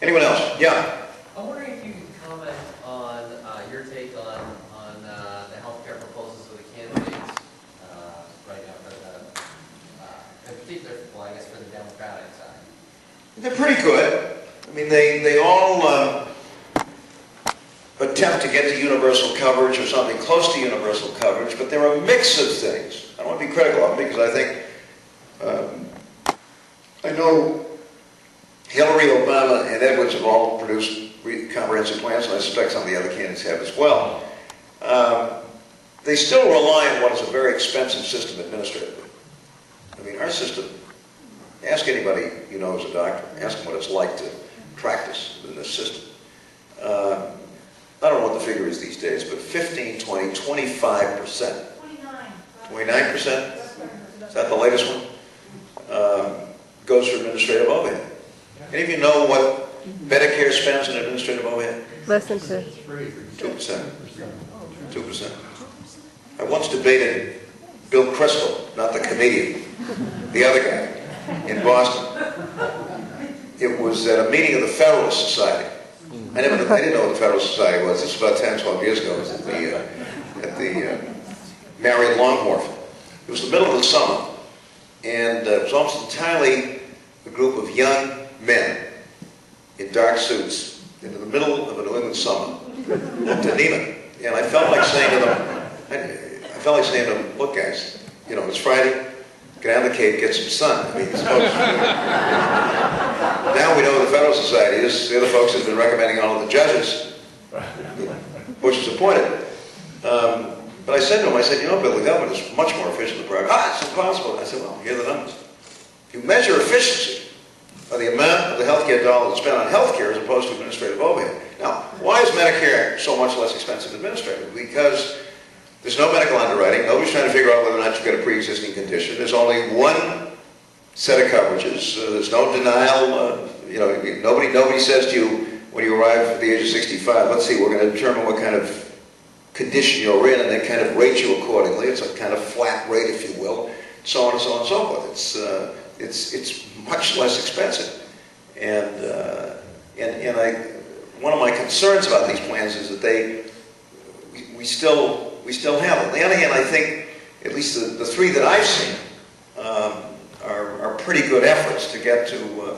Anyone else? Yeah. I'm wondering if you could comment on your take on the healthcare proposals of the candidates right now for the, in particular, well, I guess for the Democratic side. They're pretty good. I mean, they all attempt to get to universal coverage or something close to universal coverage, but they're a mix of things. I don't want to be critical of them because I think, I know Hillary, Obama, and Edwards have all produced comprehensive plans, and I suspect some of the other candidates have as well. They still rely on what is a very expensive system administratively. I mean, our system, ask anybody you know who's a doctor, ask them what it's like to practice in this system. I don't know what the figure is these days, but 15, 20, 25%. 29%? Is that the latest one? Goes for administrative overhead. Any of you know what Medicare spends on administrative overhead? Less than 2. 2%. 2%. I once debated Bill Crystal, not the comedian, the other guy, in Boston. It was at a meeting of the Federalist Society. I didn't know what the Federalist Society was. This was about 10, 12 years ago. It was at the Marion Long Wharf. It was the middle of the summer, and it was almost entirely a group of young men in dark suits into the middle of a New England summer to Neiman. And I felt like saying to them, look guys, you know, it's Friday, get down the Cape, get some sun. I mean, it's supposed to now we know what the Federal Society is. The other folks have been recommending all of the judges Bush has appointed. But I said to him, you know, Bill, the government is much more efficient than private. It's impossible. I said, well, here are the numbers. If you measure efficiency by the amount of the healthcare dollar that's spent on healthcare as opposed to administrative overhead. Now, why is Medicare so much less expensive administratively? Because there's no medical underwriting. Nobody's trying to figure out whether or not you've got a pre-existing condition. There's only one set of coverages. There's no denial. You know, nobody says to you when you arrive at the age of 65, let's see, we're going to determine what kind of condition you're in and then kind of rate you accordingly. It's a kind of flat rate, if you will, so on and so on and so forth. It's much less expensive. And one of my concerns about these plans is that we still have them. On the other hand, I think at least the three that I've seen are pretty good efforts to get to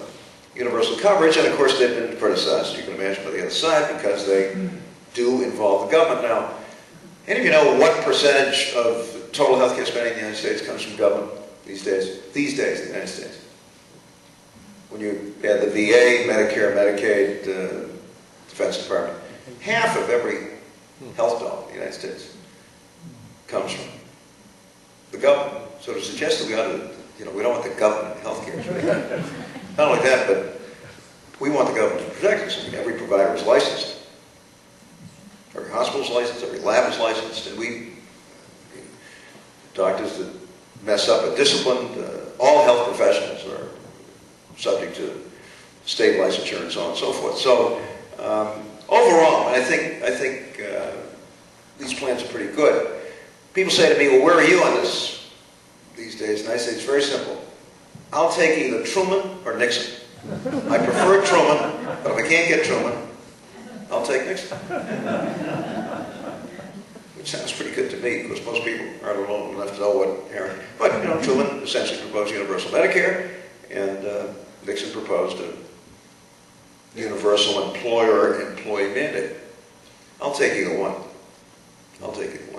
universal coverage, and of course they've been criticized, you can imagine, by the other side because they do involve the government. Now, any of you know what percentage of total health care spending in the United States comes from government these days? These days in the United States. When you add the VA, Medicare, Medicaid, Defense Department, half of every health dollar in the United States comes from the government. So to suggest that we ought to, you know, we don't want the government health care. Not only that, but we want the government to protect us. I mean, every provider is licensed. Every hospital is licensed, every lab is licensed, and doctors that mess up are disciplined. All health professionals are subject to state licensure and so on and so forth. So overall, I think these plans are pretty good. People say to me, well, where are you on this these days? And I say, it's very simple. I'll take either Truman or Nixon. I prefer Truman, but if I can't get Truman, I'll take Nixon. Which sounds pretty good to me, because most people aren't alone enough to know what Aaron. But, you know, Truman essentially proposed universal Medicare, and Nixon proposed a universal employer-employee mandate. I'll take either one. I'll take either one.